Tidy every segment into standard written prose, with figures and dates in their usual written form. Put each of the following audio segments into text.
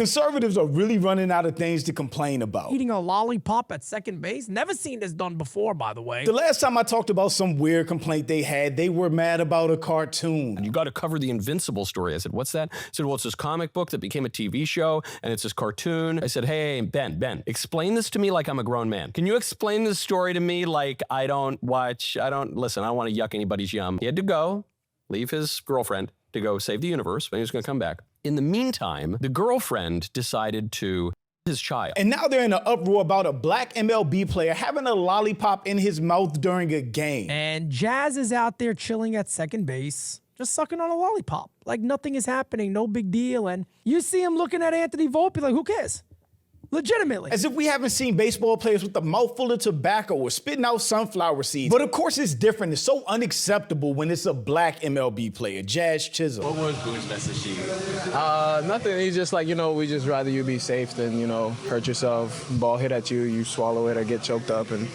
Conservatives are really running out of things to complain about. Eating a lollipop at second base? Never seen this done before, by the way. The last time I talked about some weird complaint they had, they were mad about a cartoon. You got to cover the Invincible story. I said, what's that? I said, well, it's this comic book that became a TV show, and it's this cartoon. I said, hey, Ben, explain this to me like I'm a grown man. Can you explain this story to me like I don't want to yuck anybody's yum. He had to go, leave his girlfriend to go save the universe, but he was going to come back. In the meantime, the girlfriend decided to his child. And now they're in an uproar about a black MLB player having a lollipop in his mouth during a game. And Jazz is out there chilling at second base, just sucking on a lollipop. Like nothing is happening, no big deal. And you see him looking at Anthony Volpe like, who cares? Legitimately. As if we haven't seen baseball players with a mouthful of tobacco or spitting out sunflower seeds. But of course it's different. It's so unacceptable when it's a black MLB player, Jazz Chisholm. What was Boone's message to you? Nothing. He's just like, we just rather you be safe than, hurt yourself. Ball hit at you, you swallow it or get choked up. And,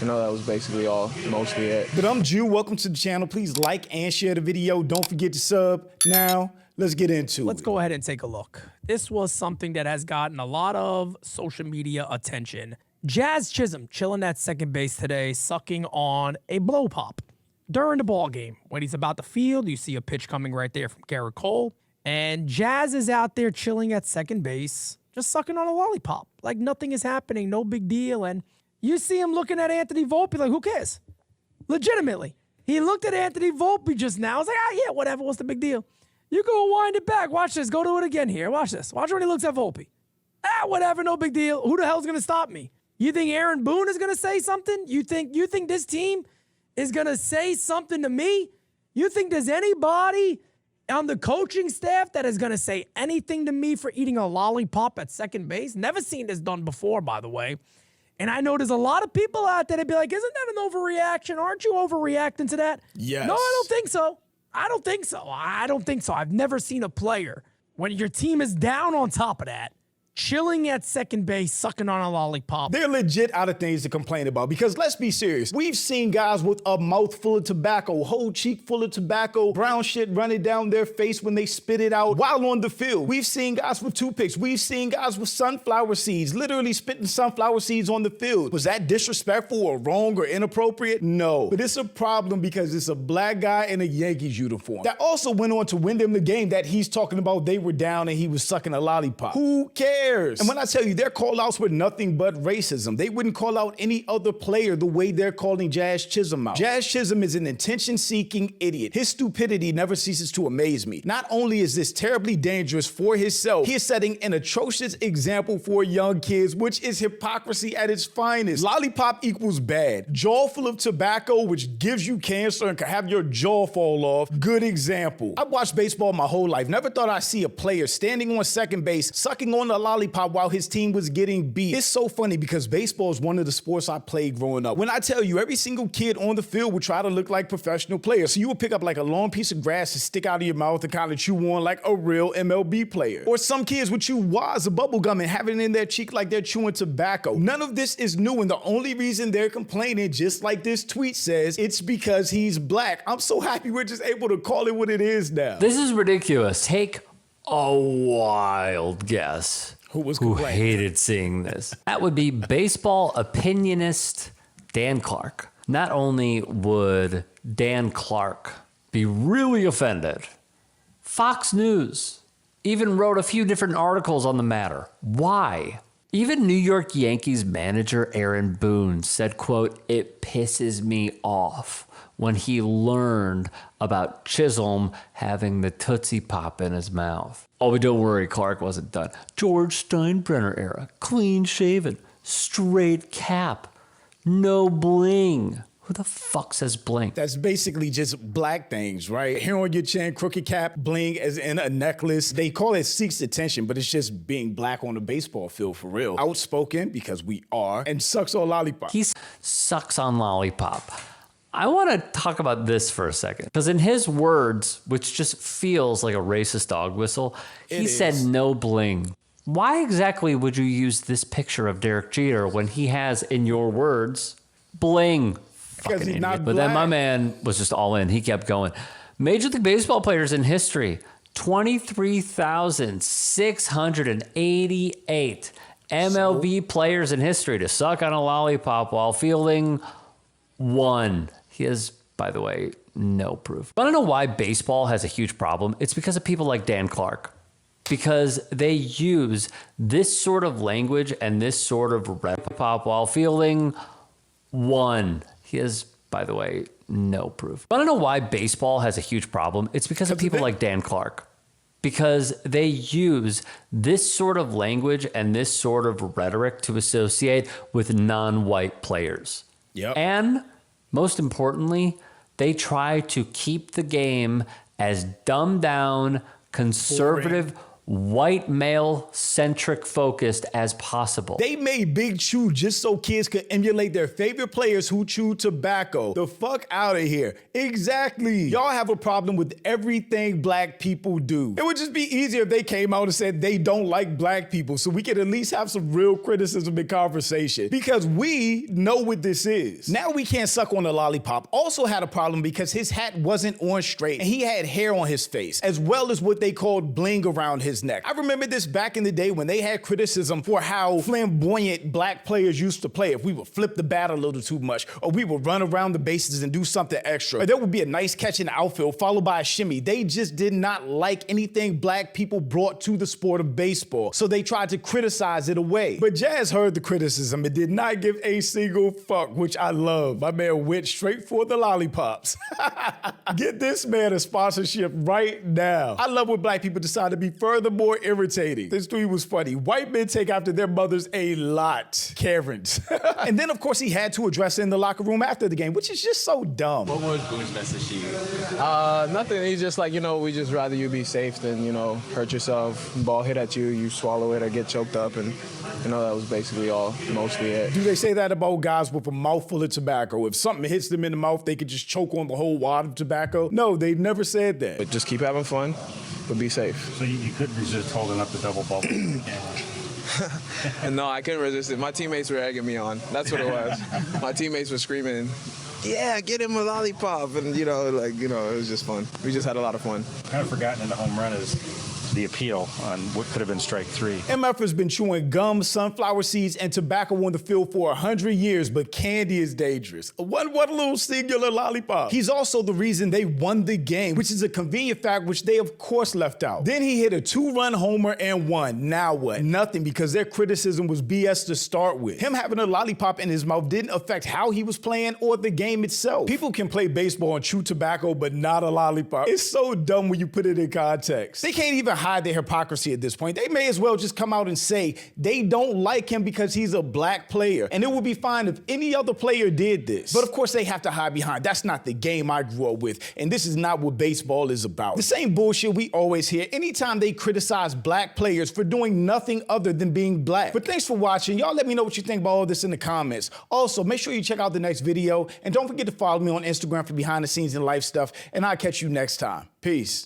that was basically mostly it. But I'm Jew. Welcome to the channel. Please like and share the video. Don't forget to sub. Now, let's get into it. Let's go ahead and take a look. This was something that has gotten a lot of social media attention. Jazz Chisholm chilling at second base today, sucking on a blow pop during the ball game. When he's about the field, you see a pitch coming right there from Garrett Cole. And Jazz is out there chilling at second base, just sucking on a lollipop. Like nothing is happening, no big deal. And you see him looking at Anthony Volpe like, who cares? Legitimately. He looked at Anthony Volpe just now. I was like, yeah, whatever, what's the big deal? You go wind it back. Watch this. Go to it again here. Watch this. Watch when he looks at Volpe. Whatever, no big deal. Who the hell's going to stop me? You think Aaron Boone is going to say something? You think this team is going to say something to me? You think there's anybody on the coaching staff that is going to say anything to me for eating a lollipop at second base? Never seen this done before, by the way. And I know there's a lot of people out there that be like, isn't that an overreaction? Aren't you overreacting to that? Yes. No, I don't think so. I don't think so. I've never seen a player, when your team is down on top of that, chilling at second base, sucking on a lollipop. They're legit out of things to complain about because let's be serious. We've seen guys with a mouthful of tobacco, whole cheek full of tobacco, brown shit running down their face when they spit it out while on the field. We've seen guys with toothpicks. We've seen guys with sunflower seeds, literally spitting sunflower seeds on the field. Was that disrespectful or wrong or inappropriate? No. But it's a problem because it's a black guy in a Yankees uniform that also went on to win them the game that he's talking about. They were down and he was sucking a lollipop. Who cares? And when I tell you their call-outs were nothing but racism, they wouldn't call out any other player the way they're calling Jazz Chisholm out. Jazz Chisholm is an attention-seeking idiot. His stupidity never ceases to amaze me. Not only is this terribly dangerous for himself, he is setting an atrocious example for young kids, which is hypocrisy at its finest. Lollipop equals bad. Jaw full of tobacco, which gives you cancer and can have your jaw fall off. Good example. I've watched baseball my whole life. Never thought I'd see a player standing on second base, sucking on a lollipop while his team was getting beat. It's so funny because baseball is one of the sports I played growing up. When I tell you, every single kid on the field would try to look like professional players. So you would pick up like a long piece of grass to stick out of your mouth and kind of chew on like a real MLB player. Or some kids would chew wads of bubble gum and have it in their cheek like they're chewing tobacco. None of this is new, and the only reason they're complaining, just like this tweet says, it's because he's black. I'm so happy we're just able to call it what it is now. This is ridiculous. Take a wild guess. Who hated seeing this? That would be baseball opinionist Dan Clark. Not only would Dan Clark be really offended, Fox News even wrote a few different articles on the matter. Why? Even New York Yankees manager Aaron Boone said, quote, "It pisses me off" when he learned about Chisholm having the Tootsie Pop in his mouth. Oh, but don't worry, Clark wasn't done. George Steinbrenner era, clean shaven, straight cap, no bling. Who the fuck says bling? That's basically just black things, right? Hair on your chin, crooked cap, bling as in a necklace. They call it seeks attention, but it's just being black on the baseball field for real. Outspoken, because we are, and sucks on lollipop. He sucks on lollipop. I want to talk about this for a second, because in his words, which just feels like a racist dog whistle, he said no bling. Why exactly would you use this picture of Derek Jeter when he has, in your words, bling? Because he's not black. But then my man was just all in. He kept going. Major League Baseball players in history 23,688 MLB players in history to suck on a lollipop while fielding one. He has, by the way, no proof. Want to know why baseball has a huge problem? It's because of people like Dan Clark. Because they use this sort of language and this sort of rep pop while fielding one. He has, by the way, no proof. Want to know why baseball has a huge problem? It's because of people like Dan Clark. Because they use this sort of language and this sort of rhetoric to associate with non-white players. Yep. And most importantly, they try to keep the game as dumbed down, conservative, white male centric focused as possible. They made Big Chew just so kids could emulate their favorite players who chew tobacco. The fuck out of here. Exactly. Y'all have a problem with everything black people do. It would just be easier if they came out and said they don't like black people so we could at least have some real criticism and conversation, because we know what this is. Now We Can't Suck on the Lollipop also had a problem because his hat wasn't on straight and he had hair on his face, as well as what they called bling around his neck. I remember this back in the day when they had criticism for how flamboyant black players used to play. If we would flip the bat a little too much, or we would run around the bases and do something extra, or there would be a nice catch in the outfield followed by a shimmy. They just did not like anything black people brought to the sport of baseball, so they tried to criticize it away. But Jazz heard the criticism and did not give a single fuck, which I love. My man went straight for the lollipops. Get this man a sponsorship right now. I love when black people decide to be furthermore irritating. This tweet was funny. White men take after their mothers a lot. Karens. And then, of course, he had to address it in the locker room after the game, which is just so dumb. What was Boo's message to you? Nothing. He's just like, we just rather you be safe than, hurt yourself. Ball hit at you, you swallow it or get choked up. And, that was basically all, mostly it. Do they say that about guys with a mouthful of tobacco? If something hits them in the mouth, they could just choke on the whole wad of tobacco? No, they've never said that. But just keep having fun, but be safe. So you couldn't resist holding up the double bubble? And no, I couldn't resist it. My teammates were egging me on. That's what it was. My teammates were screaming, yeah, get him a lollipop. And, it was just fun. We just had a lot of fun. Kind of forgotten in the home run is the appeal on what could have been strike three. MF has been chewing gum, sunflower seeds, and tobacco on the field for 100 years, but candy is dangerous. What little singular lollipop. He's also the reason they won the game, which is a convenient fact which they of course left out. Then he hit a 2-run homer and won. Now what? Nothing, because their criticism was BS to start with. Him having a lollipop in his mouth didn't affect how he was playing or the game itself. People can play baseball and chew tobacco, but not a lollipop. It's so dumb when you put it in context. They can't even hide their hypocrisy at this point. They may as well just come out and say they don't like him because he's a black player, and it would be fine if any other player did this. But of course they have to hide behind, that's not the game I grew up with, and this is not what baseball is about. The same bullshit we always hear anytime they criticize black players for doing nothing other than being black. But thanks for watching. Y'all let me know what you think about all this in the comments. Also, make sure you check out the next video, and don't forget to follow me on Instagram for behind the scenes and life stuff, and I'll catch you next time. Peace.